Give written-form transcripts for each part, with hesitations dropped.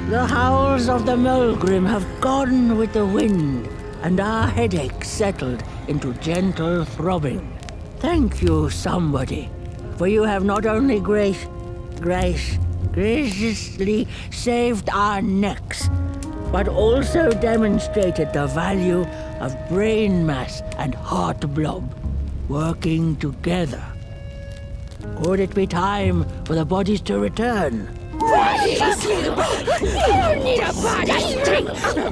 The howls of the Mulgrim have gone with the wind, and our headaches settled into gentle throbbing. Thank you, somebody, for you have not only graciously saved our necks, but also demonstrated the value of brain mass and heart blob working together. Could it be time for the bodies to return?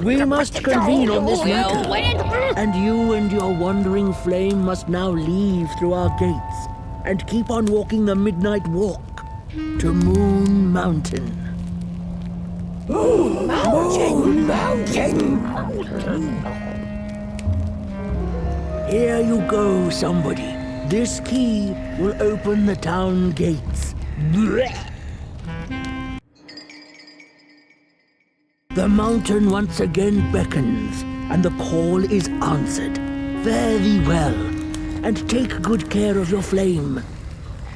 We must convene on this matter, and you and your wandering flame must now leave through our gates and keep on walking the midnight walk to Moon Mountain. Moon Mountain! Here you go, somebody. This key will open the town gates. The mountain once again beckons, and the call is answered. Fare thee well, and take good care of your flame.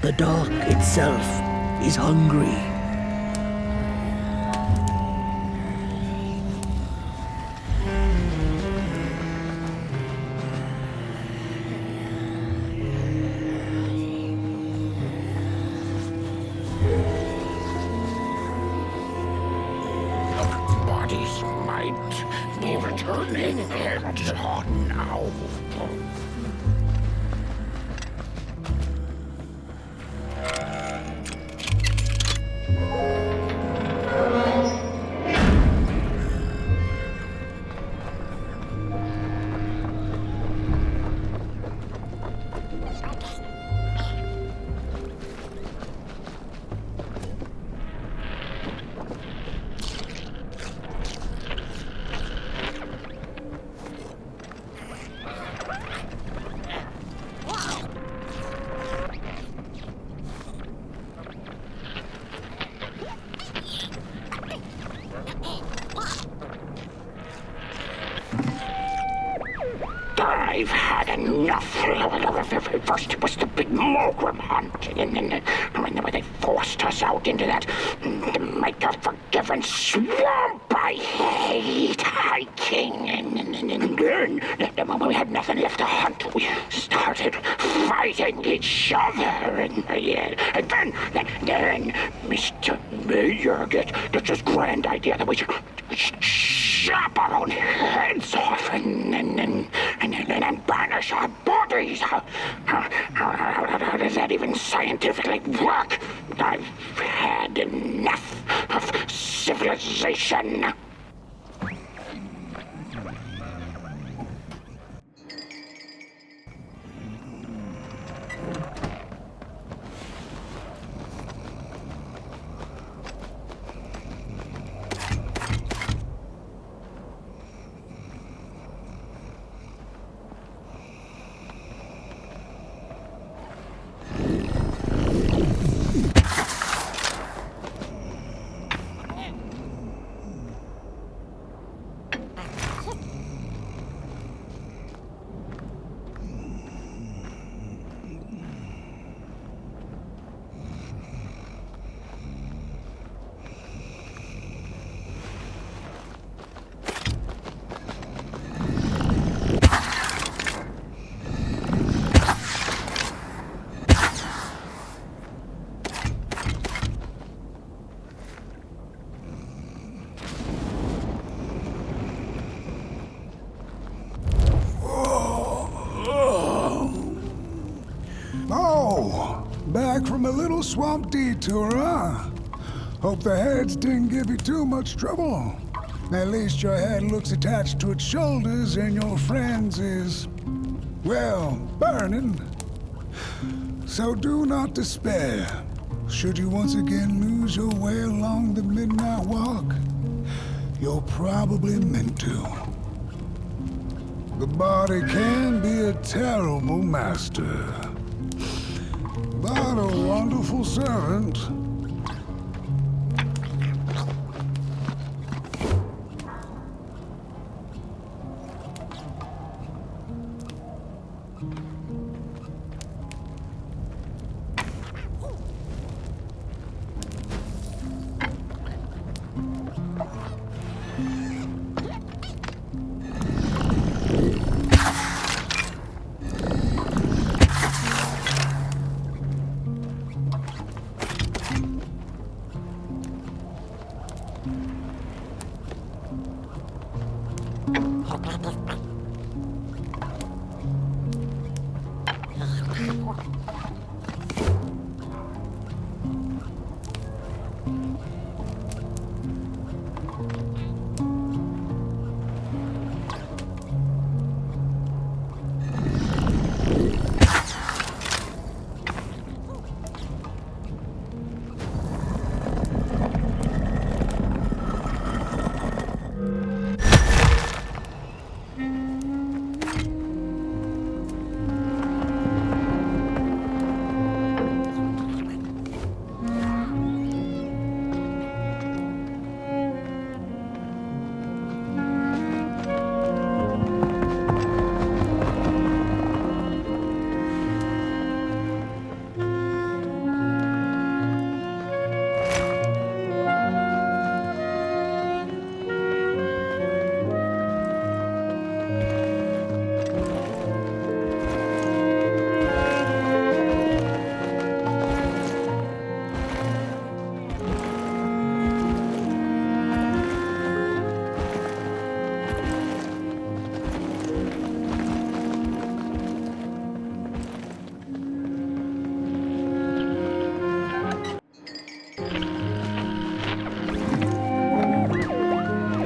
The dark itself is hungry. Might be returning and now. I've had enough. First it was the big Mulgrim hunt, and then they forced us out into that make-a-forgiven swamp. I hate hiking. And then when we had nothing left to hunt, we started fighting each other. And then Mr. Mayor gets this grand idea that we should chop our own heads off and banish our bodies. How does that even scientifically work? I've had enough of civilization. Back from a little swamp detour, huh? Hope the heads didn't give you too much trouble. At least your head looks attached to its shoulders and your friend's is, well, burning. So do not despair. Should you once again lose your way along the midnight walk, you're probably meant to. The body can be a terrible master, but a wonderful servant.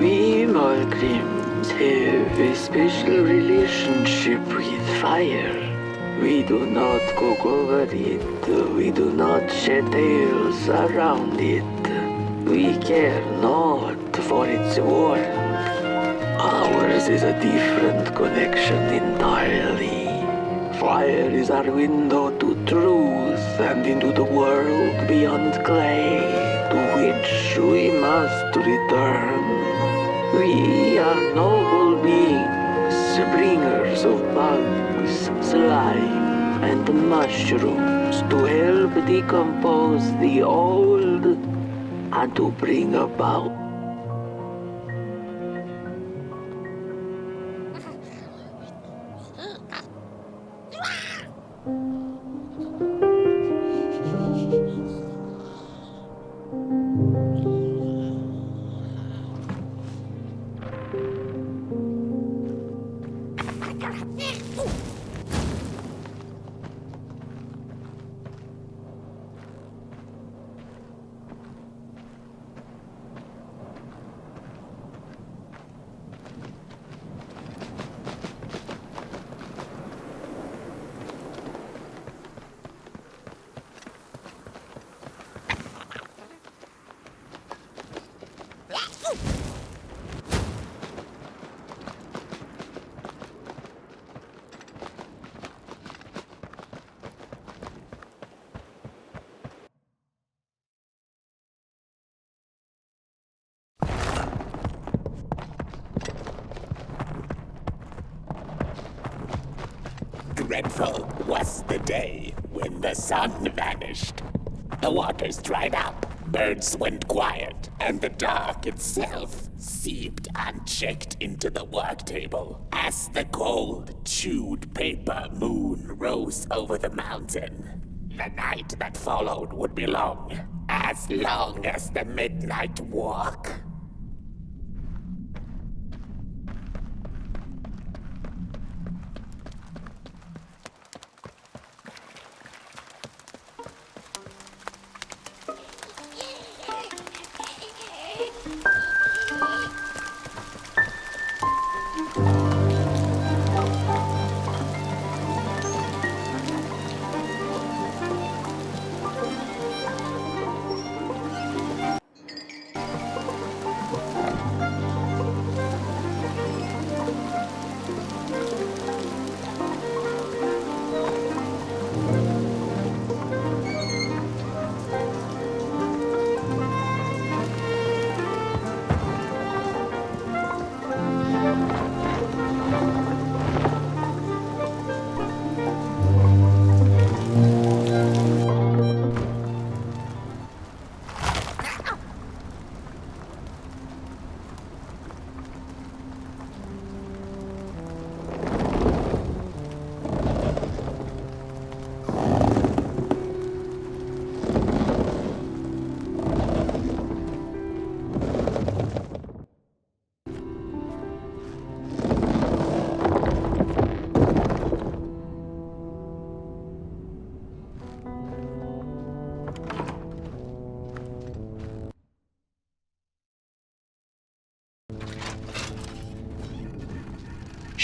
We Malgrims have a special relationship with fire. We do not cook over it. We do not shed tales around it. We care not for its warmth. Ours is a different connection entirely. Fire is our window to truth and into the world beyond clay, to which we must return. We are noble beings, bringers of bugs, slime, and mushrooms to help decompose the old and to bring about Dreadful was the day when the sun vanished. The waters dried up, birds went quiet, and the dark itself seeped unchecked into the work table as the cold, chewed paper moon rose over the mountain. The night that followed would be long as the midnight walk.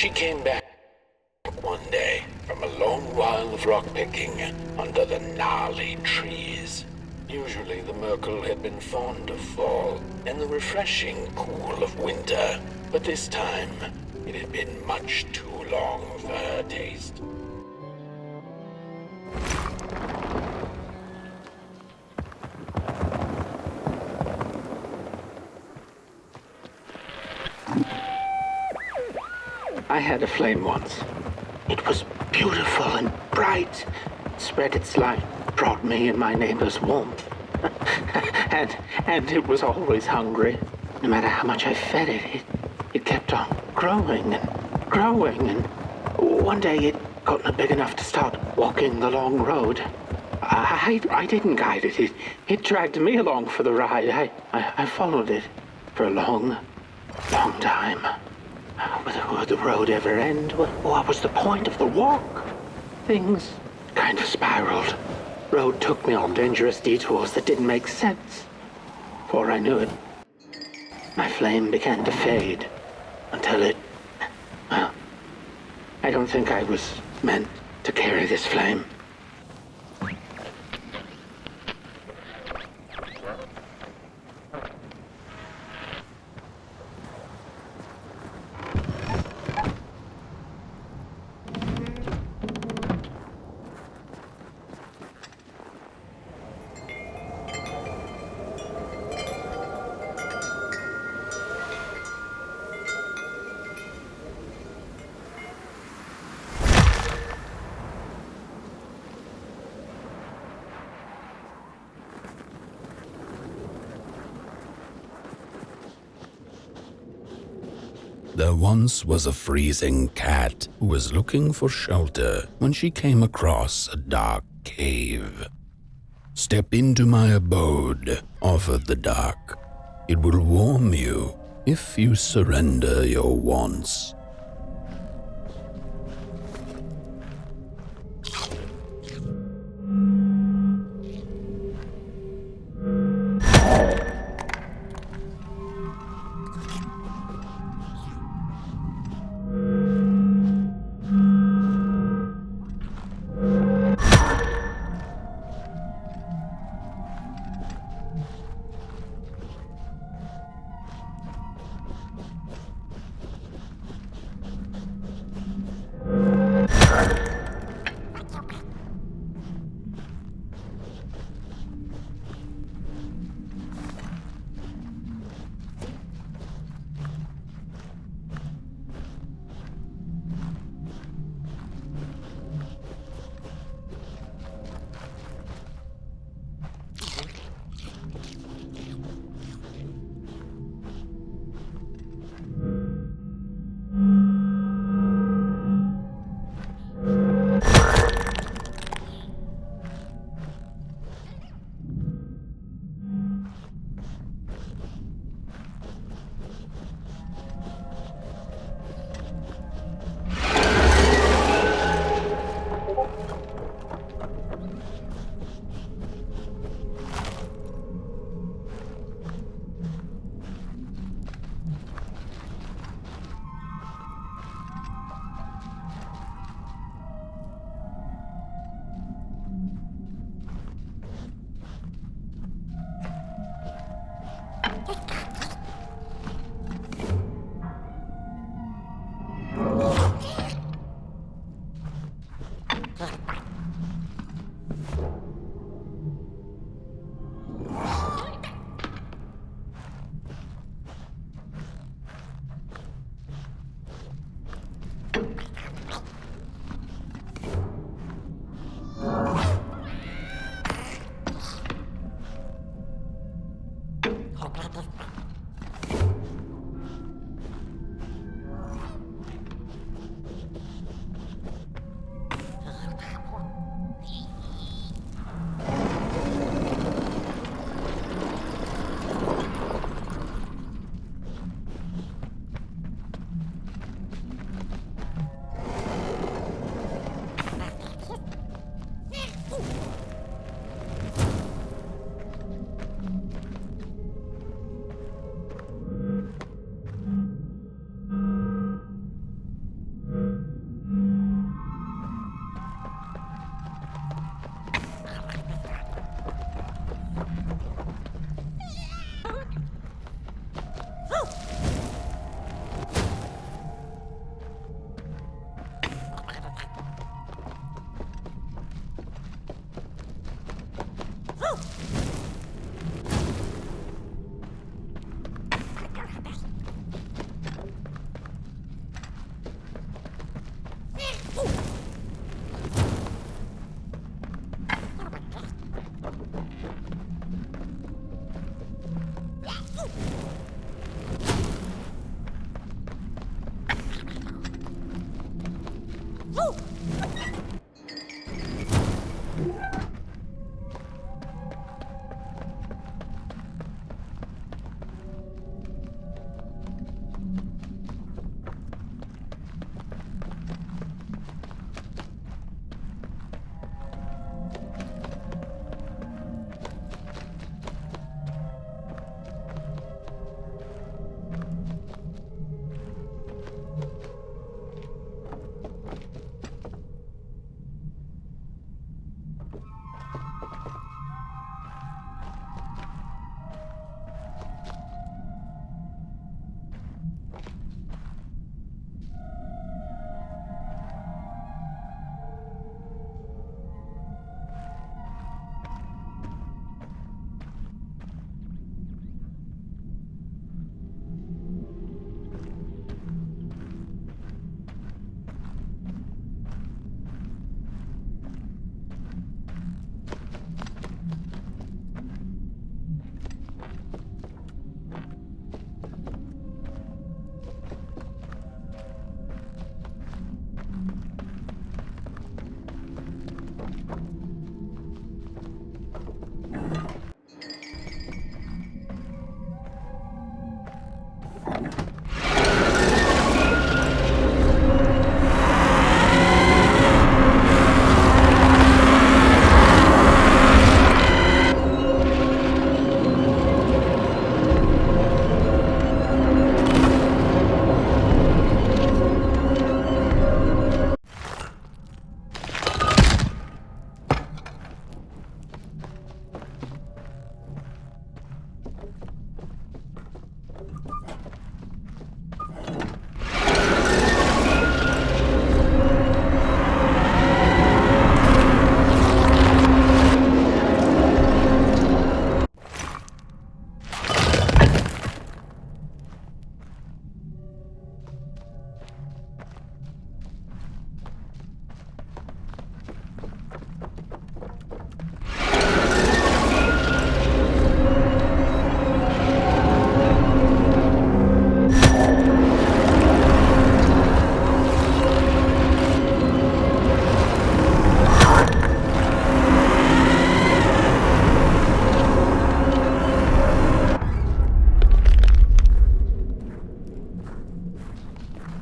She came back one day from a long while of rock-picking under the gnarly trees. Usually the Merkel had been fond of fall and the refreshing cool of winter, but this time it had been much too long for her taste. I had a flame once. It was beautiful and bright, spread its light, brought me and my neighbors warmth. and it was always hungry. No matter how much I fed it, it kept on growing and growing, and one day it got big enough to start walking the long road. I didn't guide it. It dragged me along for the ride. I followed it for a long time. Would the road ever end? What was the point of the walk? Things kind of spiraled. Road took me on dangerous detours that didn't make sense. Before I knew it, my flame began to fade until it... Well, I don't think I was meant to carry this flame. There once was a freezing cat who was looking for shelter when she came across a dark cave. "Step into my abode," offered the dark. "It will warm you if you surrender your wants."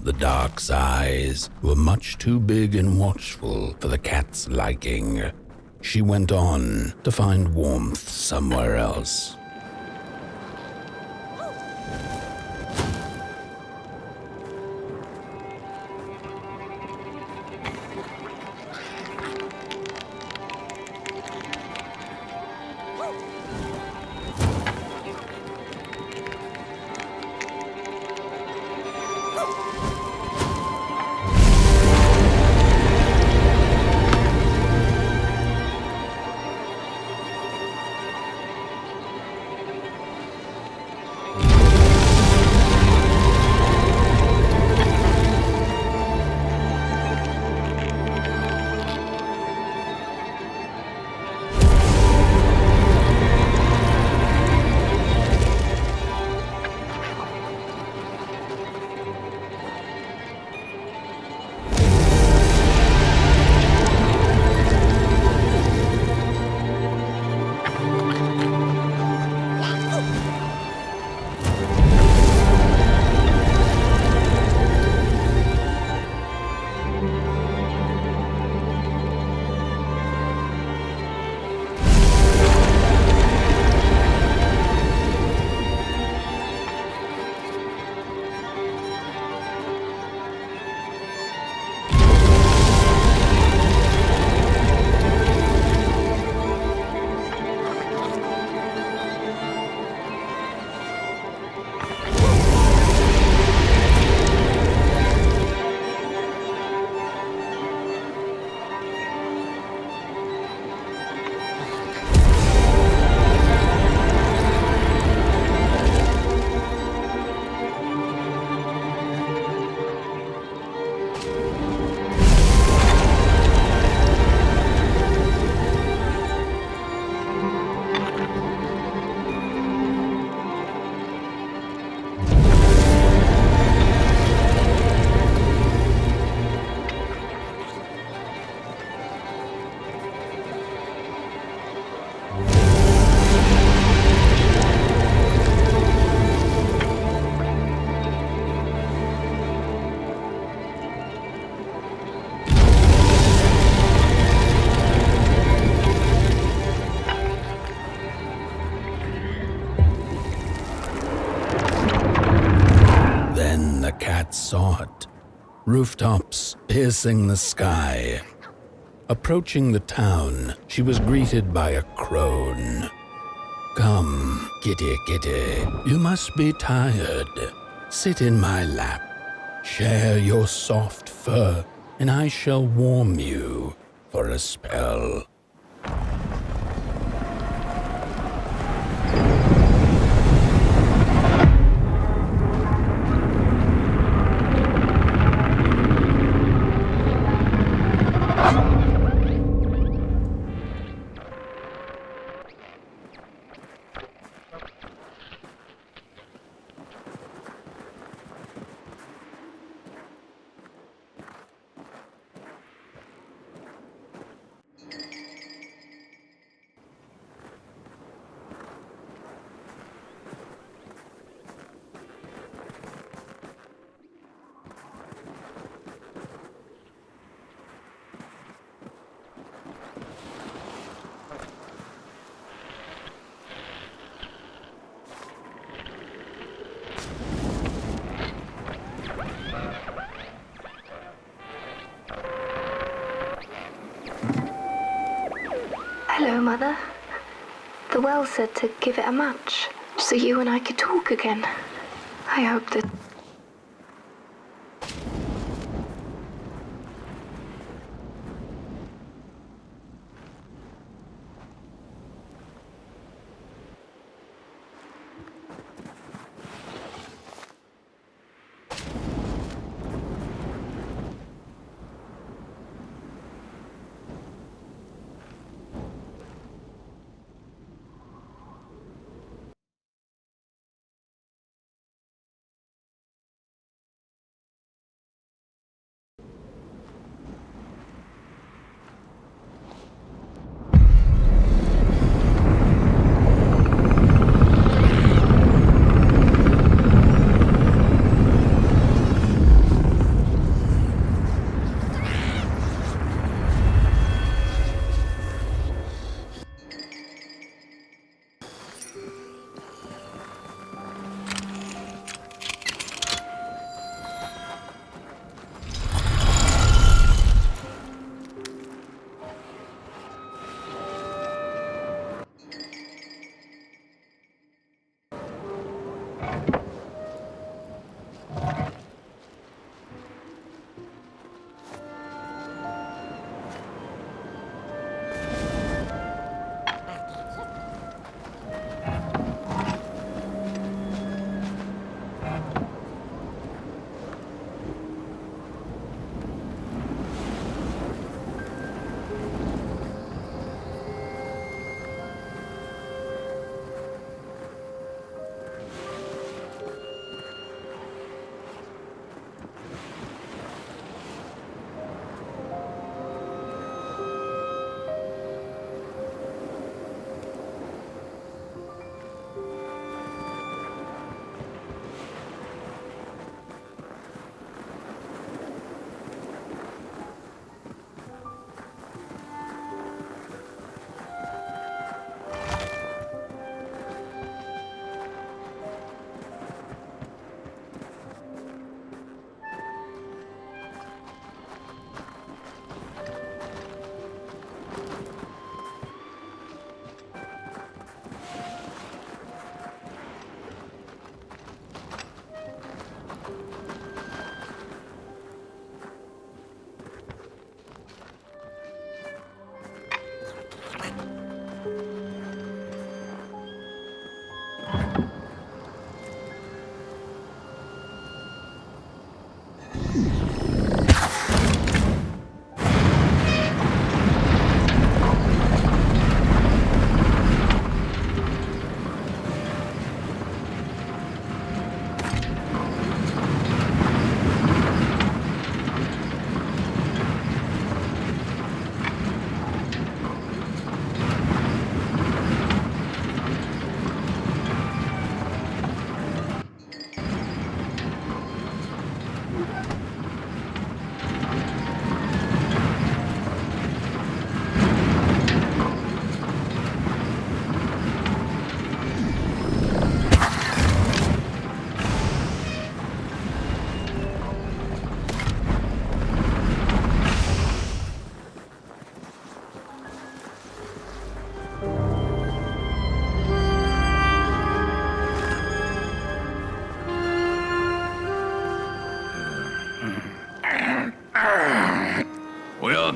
The dark's eyes were much too big and watchful for the cat's liking. She went on to find warmth somewhere else. Saw it. Rooftops piercing the sky. Approaching the town, she was greeted by a crone. "Come, kitty, kitty, you must be tired. Sit in my lap. Share your soft fur, and I shall warm you for a spell." Hello, Mother. The well said to give it a match, so you and I could talk again. I hope that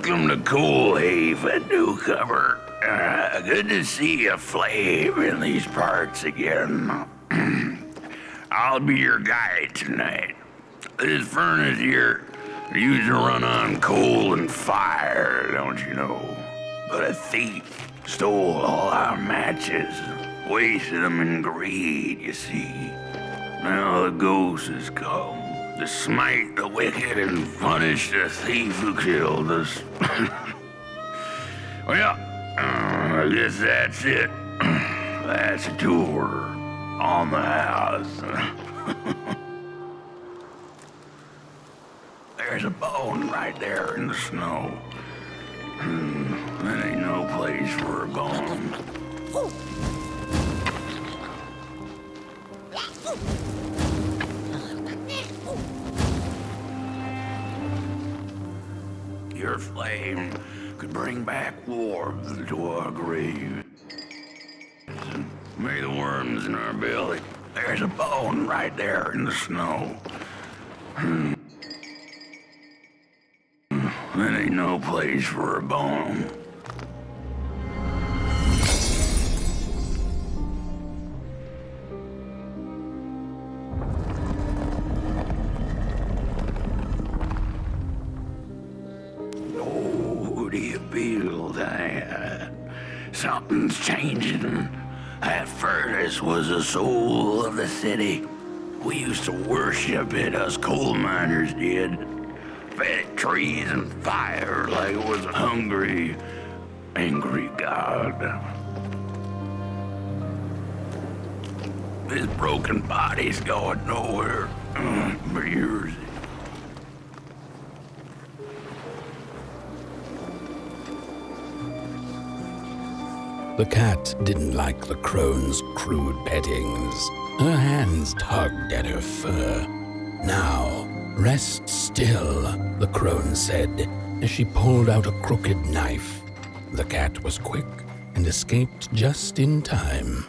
Welcome to Cool Haven, newcomer. Good to see a flame in these parts again. I'll be your guide tonight. This furnace here used to run on coal and fire, don't you know? But a thief stole all our matches, wasted them in greed, you see. Now the ghost has come to smite the wicked and punish the thief who killed us. Well, I guess that's it. That's a tour on the house. There's a bone right there in the snow. That ain't no place for a bone. Your flame could bring back warmth to our graves. May the worms in our belly. There's a bone right there in the snow. That ain't no place for a bone. Oh, do you feel that? Something's changing. That furnace was the soul of the city. We used to worship it, us coal miners did. Fed trees and fire like it was a hungry, angry god. This broken body's going nowhere for years. The cat didn't like the crone's crude pettings. Her hands tugged at her fur. Now, rest still, the crone said, as she pulled out a crooked knife. The cat was quick and escaped just in time.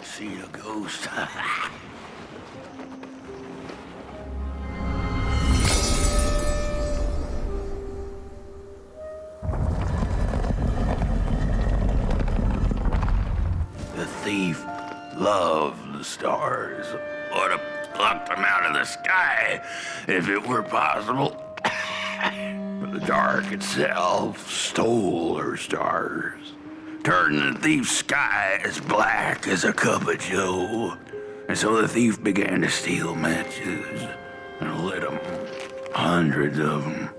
See a ghost. The thief loved the stars. Would have plucked them out of the sky if it were possible. But the dark itself stole her stars, turning the thief's sky as black as a cup of joe. And so the thief began to steal matches and lit them, hundreds of them,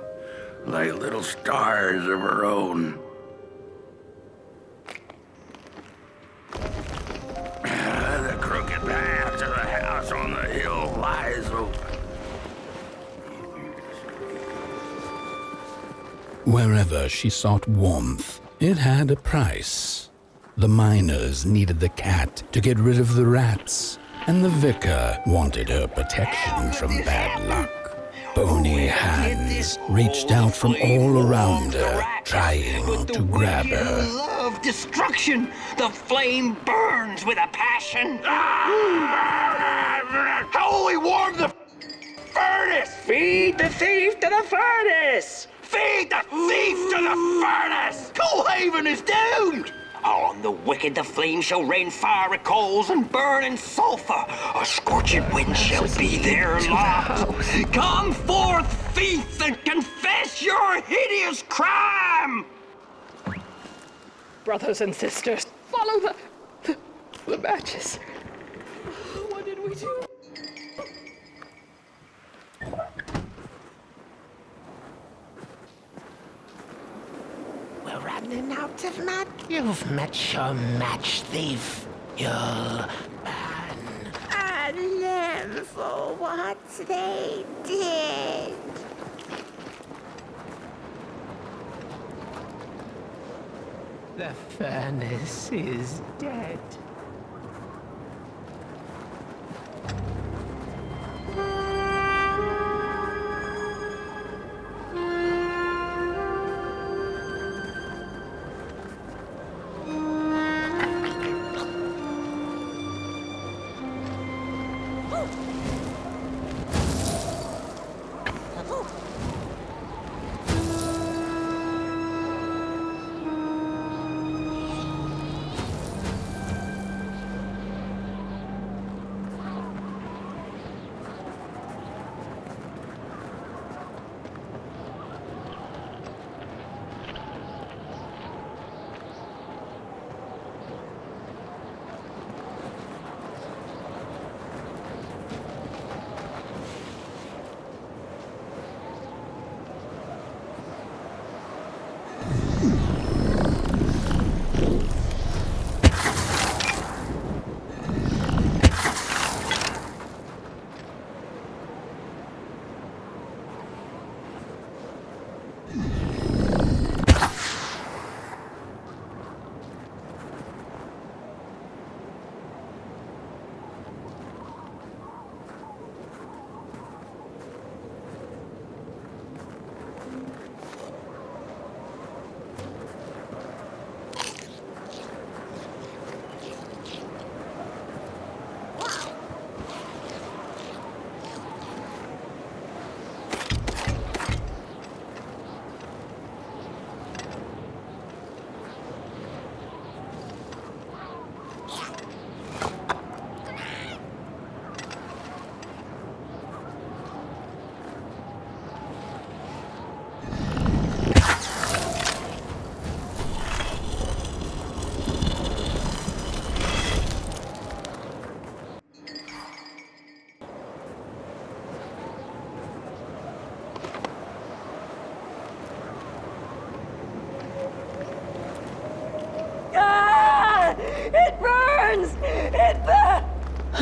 like little stars of her own. The crooked path to the house on the hill lies open. Wherever she sought warmth, it had a price. The miners needed the cat to get rid of the rats, and the vicar wanted her protection from bad luck. Bony hands reached out from all around her, trying to grab her. Love destruction. The flame burns with a passion. How will we warm the furnace? Feed the thief to the furnace. Feed the thief to the furnace. Coalhaven is doomed. On the wicked the flame shall rain fiery coals and burning sulfur. A scorching wind shall be their lot. Come forth, thief, and confess your hideous crime! Brothers and sisters, follow the matches. What did we do? We're running out of match. You've met your match thief. You'll burn. And live for what they did. The furnace is dead.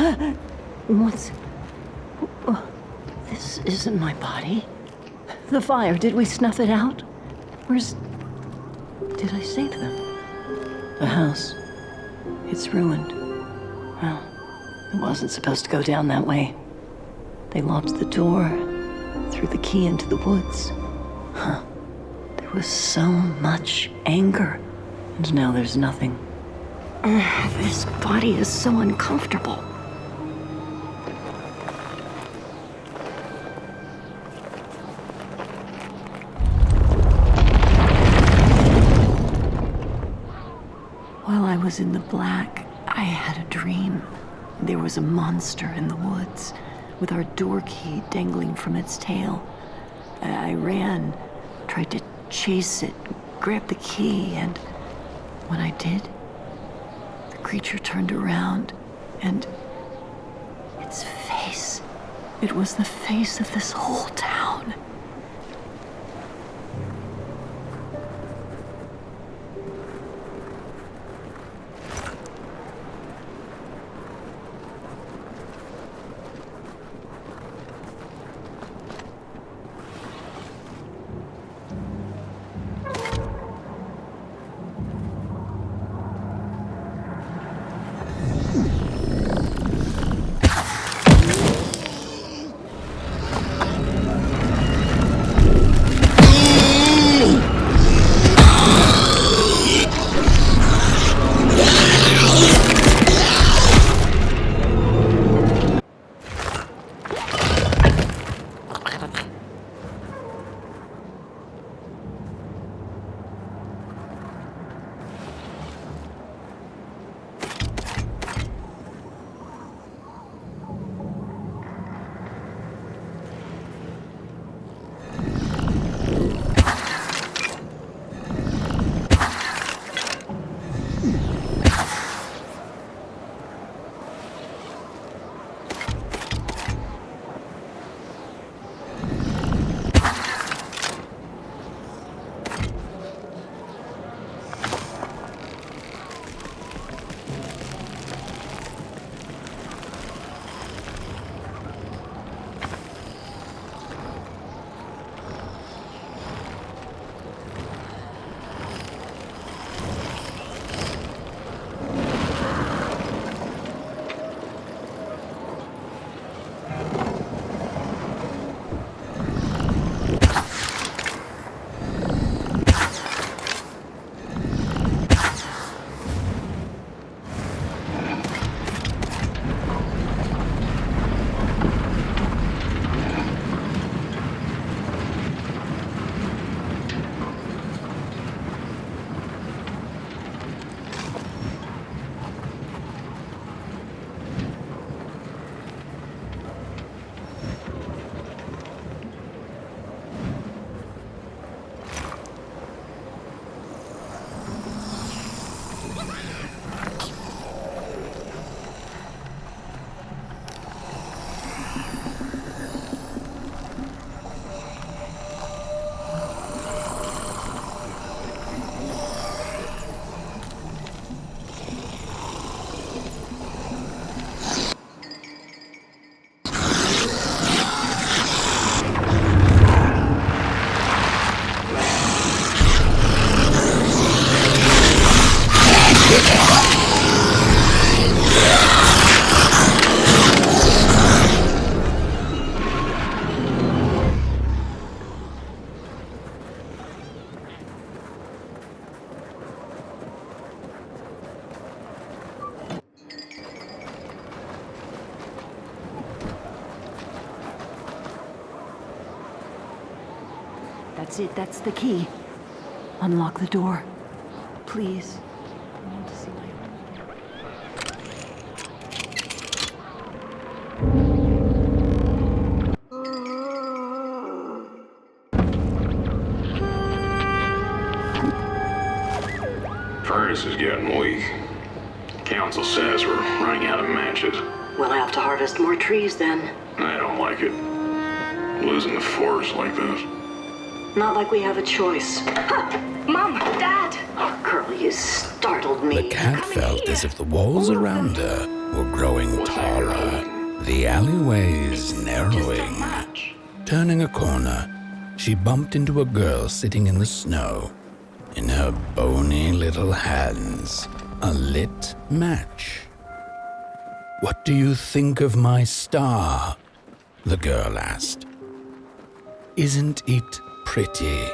What's... This isn't my body. The fire, did we snuff it out? Where's... Did I save them? The house. It's ruined. Well, it wasn't supposed to go down that way. They locked the door, threw the key into the woods. Huh. There was so much anger, and now there's nothing. This body is so uncomfortable. While I was in the black, I had a dream. There was a monster in the woods, with our door key dangling from its tail. I ran, tried to chase it, grab the key, and when I did, the creature turned around, and its face, it was the face of this whole town. That's it, that's the key. Unlock the door. Please. I want to see my... Furnace is getting weak. Council says we're running out of matches. We'll have to harvest more trees then. I don't like it. Losing the forest like this. Not like we have a choice. Mom, Dad! Oh, girl, you startled me. The cat felt as if the walls around her were growing taller, the alleyways narrowing. Turning a corner, she bumped into a girl sitting in the snow. In her bony little hands, a lit match. "What do you think of my star?" the girl asked. "Isn't it pretty?"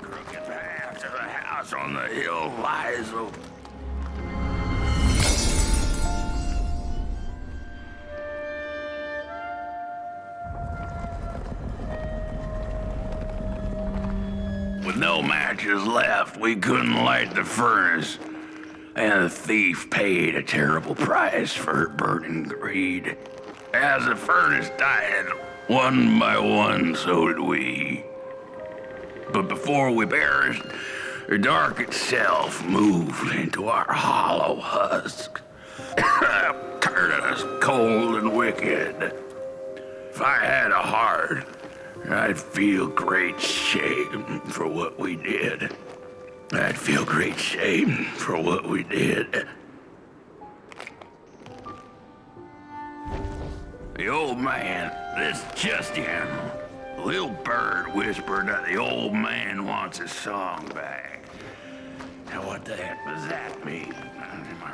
Crooked path to the house on the hill lies open. With no matches left, we couldn't light the furnace. And the thief paid a terrible price for her burning greed. As the furnace died, one by one, so did we. But before we perished, the dark itself moved into our hollow husk, turning us cold and wicked. If I had a heart, I'd feel great shame for what we did. I'd feel great shame for what we did. The old man, this just in. The little bird whispered that the old man wants his song back. Now what the heck does that mean? Am I